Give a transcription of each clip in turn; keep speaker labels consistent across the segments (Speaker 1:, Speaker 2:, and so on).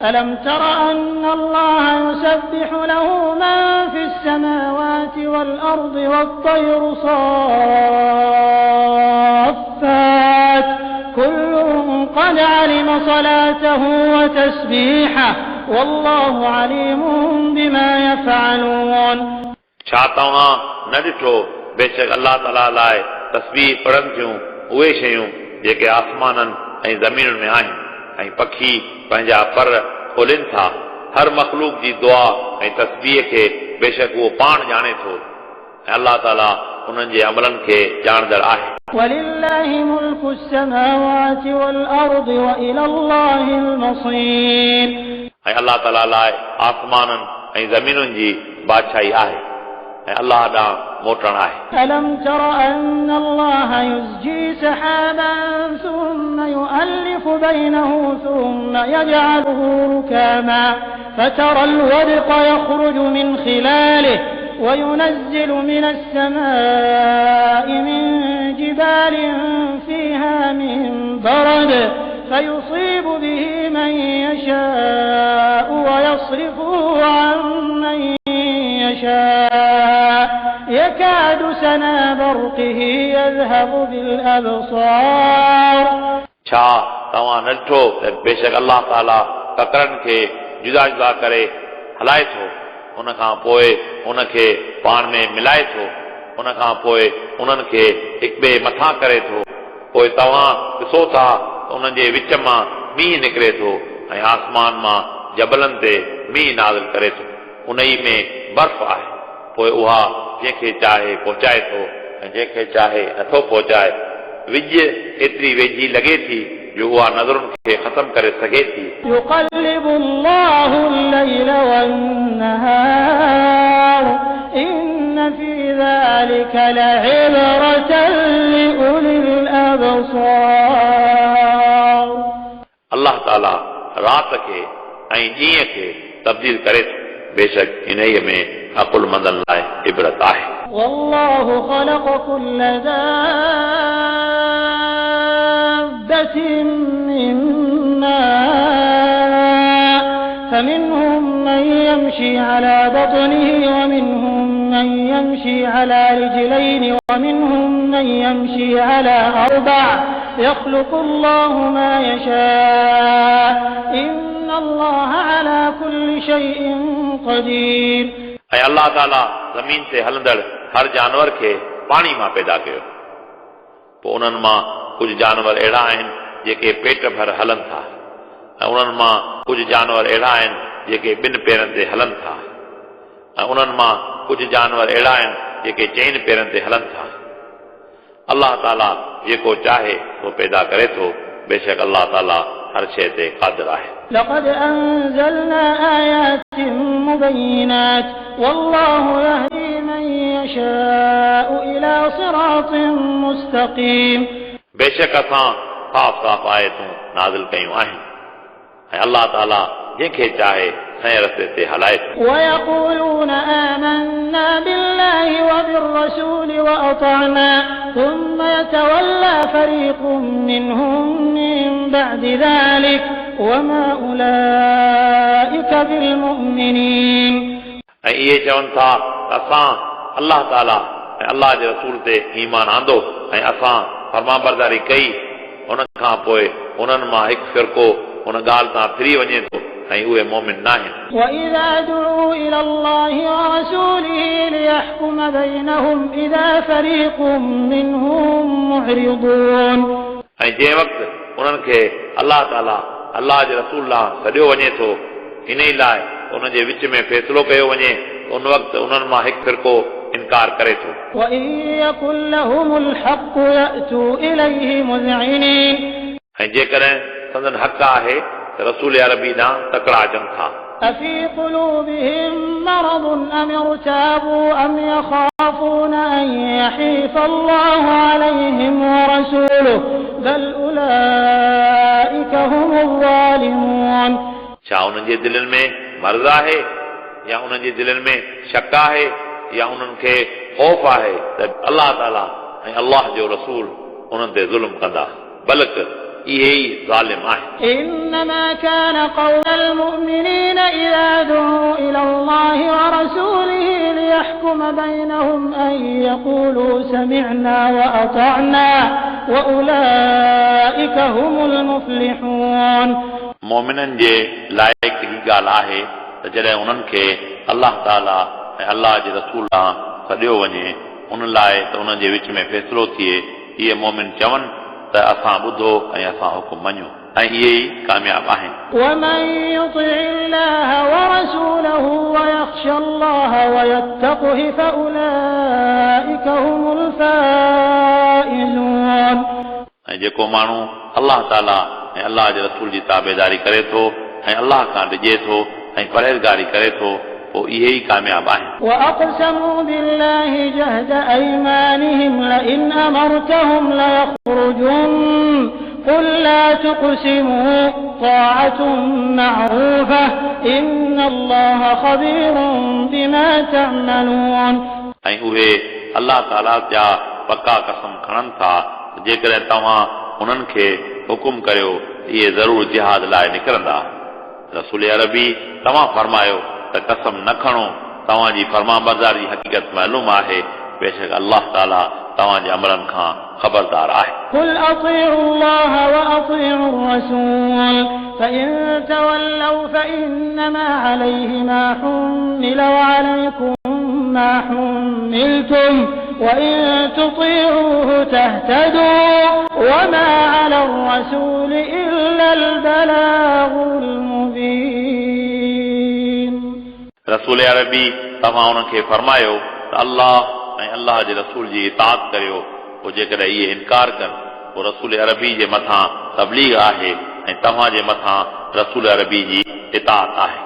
Speaker 1: ألم تر أن الله يسبح له من في السماوات والأرض والطير صافات كل قد علم صلاته وتسبيحه والله عليم بما يفعلون.
Speaker 2: छा तव्हां न ॾिठो बेशक अल्लाह ताला लाइ तस्बीह पढ़नि थियूं उहे शयूं जेके आसमाननि ऐं ज़मीनुनि में आहिनि ऐं पखी पंहिंजा पर खोलिन था हर मखलूक जी दुआ ऐं तस्बीह खे बेशक उहो पाण ॼाणे थो ऐं अल्लाह ताला उन्हनि जे अमलनि खे ॼाणंदड़ आहे.
Speaker 1: ولله ملك السماوات والأرض وإلى الله المصير.
Speaker 2: ऐं अल्लाह ताला लाइ आसमाननि ऐं ज़मीनुनि जी बादशाही आहे ऐं अल्लाह ॾांहुं मोटण आहे.
Speaker 1: ألم تر أن الله يزجي سحابا ثم يؤلف بينه ثم يجعله ركاما فترى الودق يخرج من خلاله وينزل من السماء من جبال فيها من برد فيصيب به من يشاء ويصرفه عن من يشاء يكاد سنا برقه يذهب بالأبصار.
Speaker 2: छा तव्हां न ॾिठो त बेशक अल्लाह ताला ककरनि खे जुदा जुदा करे हलाए थो उन खां पोइ उनखे पाण में मिलाए थो उन खां पोइ उन्हनि खे हिक ॿिए मथां करे थो पोइ तव्हां ॾिसो था त उन्हनि जे विच मां मींहुं निकिरे थो ऐं आसमान मां जबलनि ते मींहुं नाज़िल करे थो उन ई में बर्फ़ आहे पोइ उहा जंहिंखे चाहे पहुचाए थो ऐं जंहिंखे चाहे नथो पहुचाए विज एतिरी वेझी लॻे थी जो उहा नज़रुनि खे ख़तम करे सघे थी.
Speaker 1: يقلب الله الليل والنهار إن في ذلك لعبرة لأولي الأبصار. अल्लाह ताला रात खे ऐं ॾींहं खे तब्दील करे थो बेशक इन में अकुलमंदनि लाइ इबरत आहे. والله خلق كل دابة من ماء فمنهم من يمشي على بطنه ومنهم من يمشي على رجلين ومنهم من يمشي على أربع يخلق الله ما يشاء إن الله على كل شيء قدير.
Speaker 2: ऐं अल्लाह ताला ज़मीन ते हलंदड़ हर जानवर खे पाणी मां पैदा कयो पोइ उन्हनि मां कुझु जानवर अहिड़ा आहिनि जेके पेट भर हलनि था ऐं उन्हनि मां कुझु जानवर अहिड़ा आहिनि जेके ॿिनि पेरनि ते हलनि था ऐं उन्हनि मां कुझु जानवर अहिड़ा आहिनि जेके चइनि पेरनि ते हलनि था. अल्लाह ताला जेको चाहे उहो पैदा करे थो बेशक अल्लाह ताला हर शइ ते क़ादिर आहे.
Speaker 1: لقد أنزلنا آيات مبينات والله يهدي من يشاء إلى صراط مستقيم.
Speaker 2: बेशक असां साफ़ साफ़ आयतूं नाज़िल कयूं आहिनि ऐं अल्लाह ताला जंहिंखे चाहे सही रस्ते ते हलाए थो.
Speaker 1: ويقولون آمنا بالله وبالرسول وأطعنا ثم يتولى فريق منهم من بعد ذلك وما أولئك بالمؤمنين.
Speaker 2: ऐं इहे चवनि था त असां अल्लाह ताला ऐं अल्लाह जे रसूल ते ईमान आंदो ऐं असां फरमाबरदारी कई उन खां पोइ उन्हनि मां हिकु फ़िरक़ो उन ॻाल्हि तां फिरी वञे थो ऐं उहे मोमिन न आहिनि.
Speaker 1: وإذا دعوا إلى الله ورسوله ليحكم بينهم إذا فريق منهم معرضون.
Speaker 2: ऐं जंहिं वक़्तु उन्हनि खे अल्लाह ताला अल्लाह जे रसूल लाइ सॾियो वञे थो इन ई लाइ उन जे विच में फ़ैसिलो कयो वञे उन वक़्तु उन्हनि मां हिकु फ़िरक़ो इनकार करे थो.
Speaker 1: وإن يكن لهم الحق يأتوا إليه مذعنين.
Speaker 2: ऐं जेकॾहिं संदन हक़ आहे त रसूल अरबी ॾांहुं तकड़ा अचनि था.
Speaker 1: أفي قلوبهم مرض أم ارتابوا أم يخافون أن يحيف الله عليهم ورسوله بل أولئك هم الظالمون.
Speaker 2: छा उन्हनि जे दिलनि में मर्ज़ आहे या उन्हनि जे दिलनि में शक आहे या उन्हनि खे ख़ौफ़ आहे त अल्लाह ताला ऐं अल्लाह जो रसूल उन्हनि ते ज़ुल्म कंदा बल्कि इहे ई ज़ालिम आहे।
Speaker 3: إنما كان قول المؤمنين إذا دعوا إلى الله ورسوله ليحكم بينهم أن يقولوا سمعنا وأطعنا وأولئك هم المفلحون.
Speaker 2: मोमिननि जे लाइक़ ही ॻाल्हि आहे त जॾहिं उन्हनि खे अलाह ताला ऐं अलाह जे रसूल ॾांहुं सॾियो वञे उन लाइ त उन्हनि जे विच में फ़ैसिलो थिए, इहे मोमिन चवनि त असां ॿुधो ऐं असां हुकुम मञूं ऐं इहे ई कामयाब आहिनि.
Speaker 3: ومن يطع الله ورسوله ويخشى الله ويتقه فأولئك هم الفائزون.
Speaker 2: ऐं जेको माण्हू अलाह ताला ऐं अलाह जे रसूल जी ताबेदारी करे थो ऐं अलाह खां ॾिजे थो ऐं परहेज़गारी करे थो पोइ इहे ई कामयाब आहिनि.
Speaker 3: وأقسموا بالله جهد أيمانهم لئن أمرتهم ليخرجن قل لا تقسموا طاعة معروفة إن الله خبير بما تعملون.
Speaker 2: ऐं उहे अलाह ताला जा पका कसम खणनि था जेकॾहिं तव्हां उन्हनि खे हुकुम करियो इहे ज़रूर जिहाद लाइ निकिरंदा. रसूल अरबी तव्हां फरमायो त कसम न खणो, तव्हांजी फरमाबरदारी हक़ीक़त मालूम आहे, बेशक अलाह ताला तव्हांजे अमलनि खां ख़बरदार आहे.
Speaker 3: قل أطيعوا الله وأطيعوا الرسول فإن تولوا فإنما عليه ما حمل وعليكم ما حملتم وإن تطيعوه تهتدوا وما على الرسول إلا البلاغ المبين.
Speaker 2: रसूल अरबी तव्हां उन्हनि खे फरमायो त अलाह ऐं अलाह जे रसूल जी इताअत करियो, पोइ जेकॾहिं इहे इनकार कनि पोइ रसूल अरबी जे मथां तबलीग आहे ऐं तव्हांजे मथां रसूल अरबी जी इताअत आहे.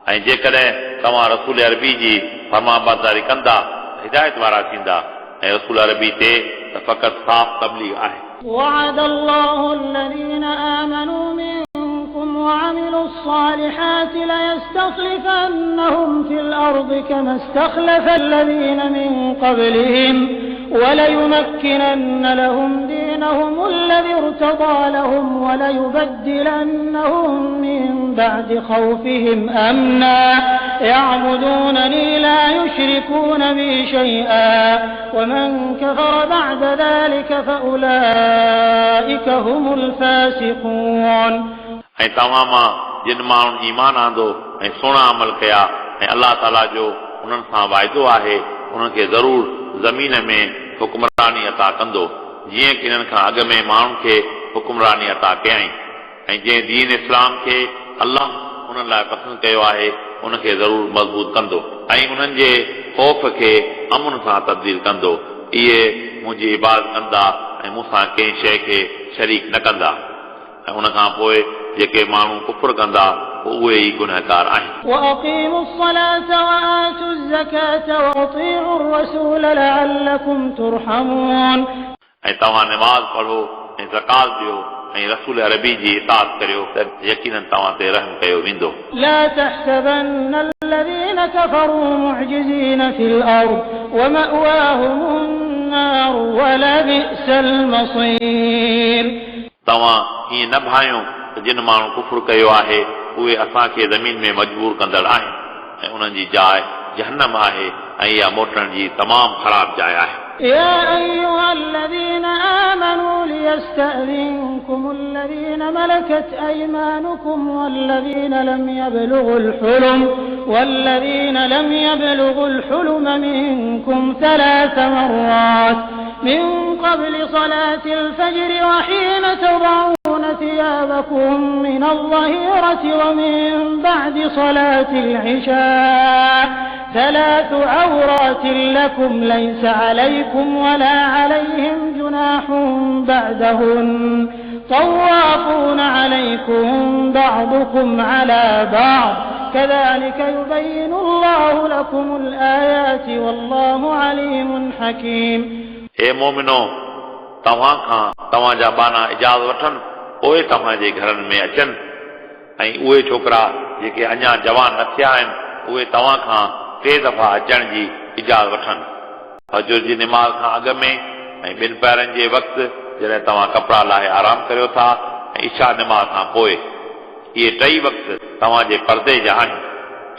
Speaker 2: ऐं जेकॾहिं तव्हां रसूल अरबी जी फरमाबरदारी कंदा हिदायत वारा थींदा ऐं रसूल अरबी ते त फ़क़त साफ़ तबलीग आहे.
Speaker 3: وعد الله الذين آمنوا منكم وعملوا الصالحات ليستخلفنهم في الأرض كما استخلف الذين من قبلهم وليمكنن لهم دينهم الذي ارتضى لهم وليبدلنهم من بعد خوفهم أمنا يعبدونني لا يشركون بي شيئا ومن كفر بعد ذلك فأولئك هم الفاسقون.
Speaker 2: ऐं तव्हां मां जिन माण्हुनि ईमान आंदो ऐं सुहिणा अमल कया ऐं अलाह ताला जो उन्हनि सां वाइदो आहे उन्हनि खे ज़रूर ज़मीन में हुकुमरानी अता कंदो जीअं कि इन्हनि खां अॻु में माण्हुनि खे हुकुमरानी अता कयई ऐं जंहिं दीन इस्लाम खे अलाह उन्हनि लाइ पसंदि कयो आहे उनखे ज़रूर मज़बूत कंदो ऐं उन्हनि जे ख़ौफ़ खे अमन सां तब्दील कंदो. इहे मुंहिंजी इबादत कंदा ऐं मूंसां कंहिं शइ खे शरीक न कंदा ऐं उन खां पोइ जेके माण्हू कुफ़्र कंदा उहे ई गुनहगार आहिनि.
Speaker 3: وأقيموا الصلاة وآتوا الزكاة وأطيعوا الرسول لعلكم ترحمون.
Speaker 2: ऐं तव्हां निमाज़ पढ़ो ऐं ज़कात ॾियो ऐं रसूल अरबी जी इताअत करियो त यकीनन तव्हां ते रहम कयो वेंदो.
Speaker 3: لا تحسبن الذين كفروا معجزين في الأرض ومأواهم النار ولبئس المصير.
Speaker 2: तव्हां हीअं न भायो त जिन माण्हू कुफ़्र कयो आहे उहे असांखे ज़मीन में मजबूर कंदड़ आहिनि ऐं उन्हनि जी जाइ जहन्नम आहे ऐं इहा मोटण जी तमामु ख़राब जाइ आहे.
Speaker 3: يا أيها الذين آمنوا ليستأذنكم الذين ملكت أيمانكم والذين لم يبلغوا الحلم منكم 3 مرات من قبل صلاة الفجر وحين تضعون ثيابكم من الظهيرة ومن بعد صلاة العشاء 3 عورات لكم ليس عليكم ولا عليهم جناح بعدهن طوافون عليكم بعضكم على بعض كذلك يبين الله لكم الآيات والله عليم حكيم.
Speaker 2: हे मोमिनो तव्हां खां तव्हांजा बाना इजाज़त वठनि पोइ तव्हांजे घरनि में अचनि ऐं उहे छोकिरा जेके अञा जवान न थिया आहिनि उहे तव्हां खां 3 दफ़ा अचण जी इजाज़त वठनि. फजर जी निमाज़ खां अॻु में ऐं 2 पहिरनि जे वक़्तु जॾहिं तव्हां कपिड़ा लाहे आराम करियो था ऐं इशा निमाज़ खां पोइ। इहे टई वक़्त तव्हांजे पर्दे जा आहिनि।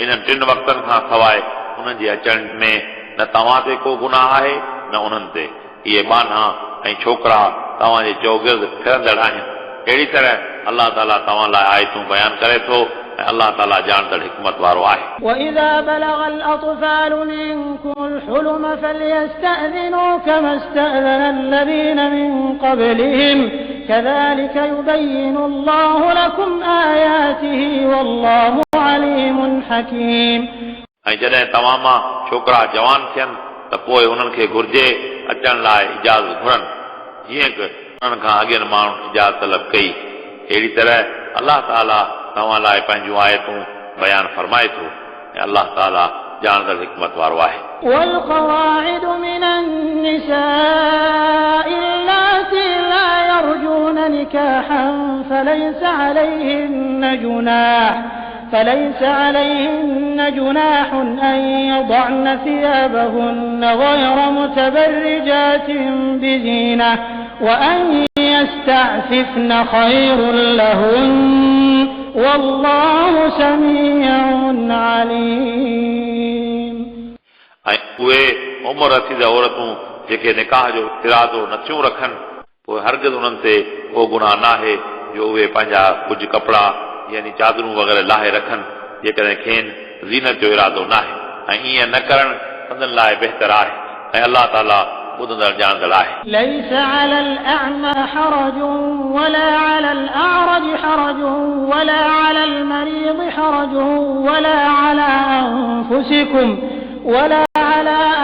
Speaker 2: इन्हनि टिनि वक़्तनि खां सवाइ उन्हनि जे अचण में न तव्हां ते को गुनाह आहे न उन्हनि ते। इहे बाना ऐं छोकिरा तव्हांजे चौगिर्द फिरंदड़ आहिनि। अहिड़ी तरह अल्लाह ताला तव्हां लाइ आयतूं बयानु करे थो ऐं अल्लाह ताला ॼाणंदड़ हिकमत वारो आहे।
Speaker 3: وإذا بلغ الأطفال منكم الحلم فليستأذنوا كما استأذن الذين من قبلهم كذلك يبين الله لكم آياته والله عليم حكيم।
Speaker 2: ऐं जॾहिं तव्हां मां छोकिरा जवान थियनि त पोइ उन्हनि खे घुर्जे अचण लाइ इजाज़त घुरनि जीअं कि उन्हनि खां अॻियनि माण्हुनि इजाज़त तलब कई। अहिड़ी तरह अल्लाह ताला तव्हां लाइ पंहिंजूं आयतूं बयानु फरमाए थो ऐं अल्लाह ताला ॼाणंदड़ हिकमत वारो आहे।
Speaker 3: والقواعد من النساء اللاتي لا يرجون نكاحا فليس عليهن جناح أن يضعن ثيابهن غير متبرجات بزينة وأن يستعففن خير لهن والله سميع عليم।
Speaker 2: ऐं उहे उमिरि रसीद औरतूं जेके निकाह जो इरादो नथियूं रखनि पोइ हरगिज़ उन्हनि ते को गुनाह नाहे जो उहे पंहिंजा कुझु कपिड़ा यानी चादरूं वग़ैरह लाहे रखनि जेकॾहिं खेनि ज़ीनत जो इरादो नाहे ऐं ईअं न करणु संदनि लाइ बहितर आहे ऐं अल्लाह ताला ॿुधंदड़ ॼाणंदड़ आहे।
Speaker 3: ليس على الأعمى حرج ولا على الأعرج حرج ولا على المريض حرج ولا على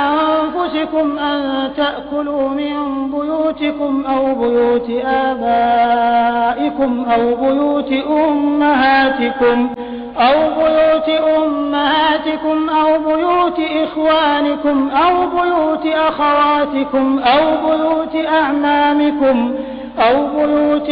Speaker 3: أنفسكم أن تأكلوا من بيوتكم أو بيوت آبائكم أو بيوت أمهاتكم أو بيوت إخوانكم أو بيوت أخواتكم أو بيوت أعمامكم أو بيوت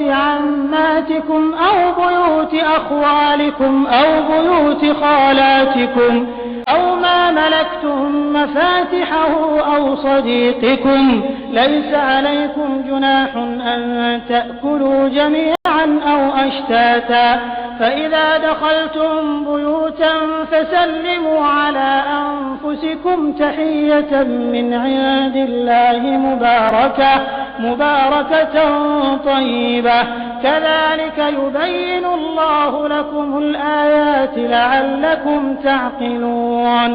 Speaker 3: عماتكم أو بيوت أخوالكم أو بيوت خالاتكم أو ما ملكتم مفاتحه أو صديقكم ليس عليكم جناح أن تأكلوا جميعا أو أشتاتا فإذا دخلتم بيوتا فسلموا على أنفسكم تحية من عند الله مباركة طيبة كذلك يبين الله لكم الآيات لعلكم تعقلون।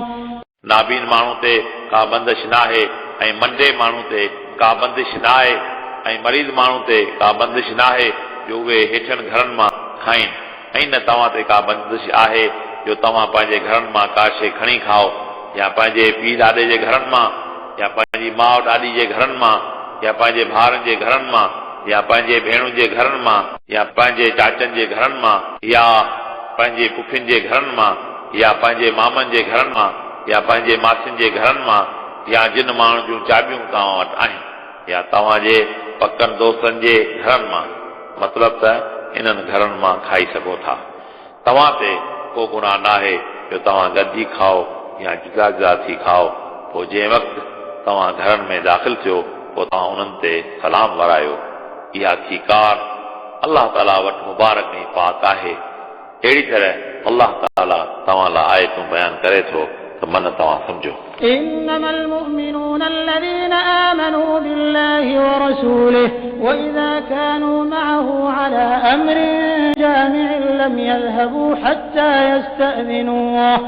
Speaker 2: नाबीन माण्हू ते का बंदिश नाहे ऐं मंडे माण्हू ते का बंदिश नाहे ऐं मरीज़ माण्हू ते का बंदिश नाहे जो उहे हेठनि घरनि मां खाइनि ऐं न तव्हां ते का बंदिश आहे जो तव्हां पंहिंजे घरनि मां का शइ खणी खाओ या पंहिंजे पीउ ॾाॾे जे घरनि मां या पंहिंजी माउ ॾाॾी जे घरनि मां या पंहिंजे भाउरनि जे घरनि मां या पंहिंजे भेणुनि जे घरनि मां या पंहिंजे चाचनि जे घरनि मां या पंहिंजे पुफियुनि जे घरनि मां या पंहिंजे मामनि जे घरनि मां या पंहिंजे मासियुनि जे घरनि मां या जिन माण्हुनि जूं चाबियूं तव्हां वटि आहिनि या तव्हांजे पकनि दोस्तनि जे घरनि मां मतिलब त इन्हनि घरनि मां खाई सघो था। तव्हां ते को गुनाह नाहे जो तव्हां गॾिजी खाओ या जुदा जुदा थी खाओ। पोइ जंहिं वक़्तु तव्हां घरनि में दाख़िल थियो पोइ तव्हां उन्हनि ते सलाम वरायो। इहा थी कार अल्लाह ताला वटि मुबारक ऐं पाक आहे। अहिड़ी तरह अल्लाह ताला तव्हां लाइ आयतूं बयानु करे थो त मन तव्हां सम्झो।
Speaker 3: إنما المؤمنون الذين آمنوا بالله ورسوله وإذا كانوا معه على أمر جامع لم يذهبوا حتى يستأذنوه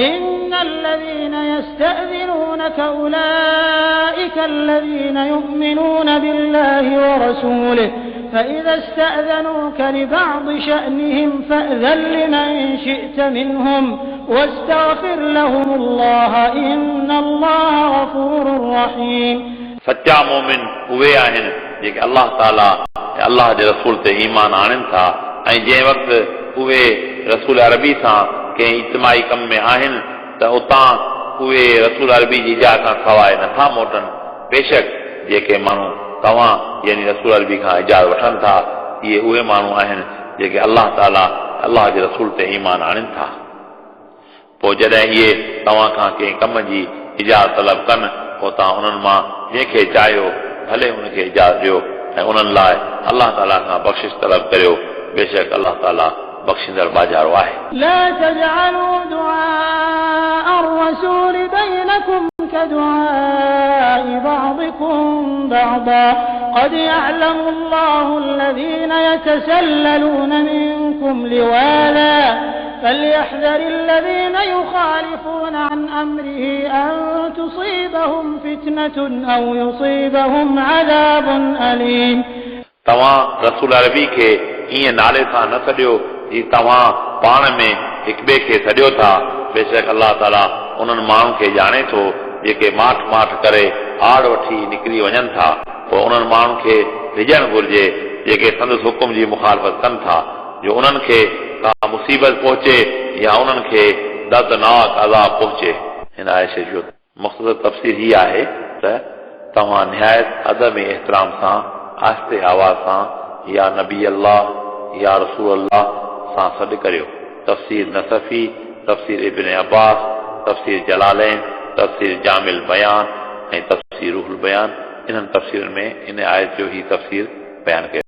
Speaker 3: إن الذين يستأذنونك أولئك الذين يؤمنون بالله ورسوله فإذا استأذنوك لبعض شأنهم فأذن لمن شئت منهم واستغفر لهم الله إن الله غفور رحيم।
Speaker 2: सच्चा मोमिन उहे आहिनि जेके अल्लाह ताला ऐं अल्लाह जे रसूल ते ईमान आणनि था ऐं जंहिं वक़्तु उहे रसूल अरबी सां कंहिं इज्तिमाई कम में आहिनि त उतां उहे रसूल अरबी जी इजाज़त खां सवाइ नथा मोटनि। बेशक जेके माण्हू तव्हां यानी रसूल अरबी खां इजाज़त वठनि था इहे उहे माण्हू आहिनि जेके अल्लाह ताला अल्लाह जे रसूल ते ईमान आणनि था। पोइ जॾहिं इहे तव्हां खां कंहिं कम जी इजाज़त तलब कनि पोइ तव्हां उन्हनि मां जंहिंखे चाहियो भले उनखे इजाज़त ॾियो ऐं उन्हनि लाइ अलाह ताला खां बख़्शिश तलब करियो बेशक अलाह ताला बख़्शींदड़ बाजारो आहे
Speaker 3: لا تجعلوا دعاء الرسول بينكم كدعاء بعضكم بعضا قد يعلم الله الذين يتسللون منكم لواذا فليحذر الذين يخالفون عن أمره أن تصيبهم فتنة أو يصيبهم عذاب أليم
Speaker 2: तव्हां रसूल अरबी खे ईअं नाले सां न सॾियो जी तव्हां पाण में हिक ॿिए खे सॾियो था बेशक अलाह ताला उन्हनि माण्हुनि खे ॼाणे थो जेके माठ करे आड़ वठी निकिरी वञनि था पोइ उन्हनि माण्हुनि खे रिझणु घुर्जे जेके संदसि हुकुम जी मुखालफ़त कनि था जो उन्हनि खे का मुसीबत पहुचे या उन्हनि खे दर्दनाक अज़ाब पहुचे हिन आयत जो मुख़्तसर तफ़सीर ही आहे त तव्हां निहायत अदब ऐं एहतराम सां आहिस्ते आवाज़ सां या नबी अल्लाह या रसूल अल्लाह सां सॾु करियो तफ़सीर नसफ़ी तफ़सीर इब्न अब्बास तफ़सीर जलालैन तफ़सीर जामिल बयान ऐं तफ़सीर रूहुल बयान इन्हनि तफ़सीरनि में इन आयत जो ही तफ़सीर बयान कयो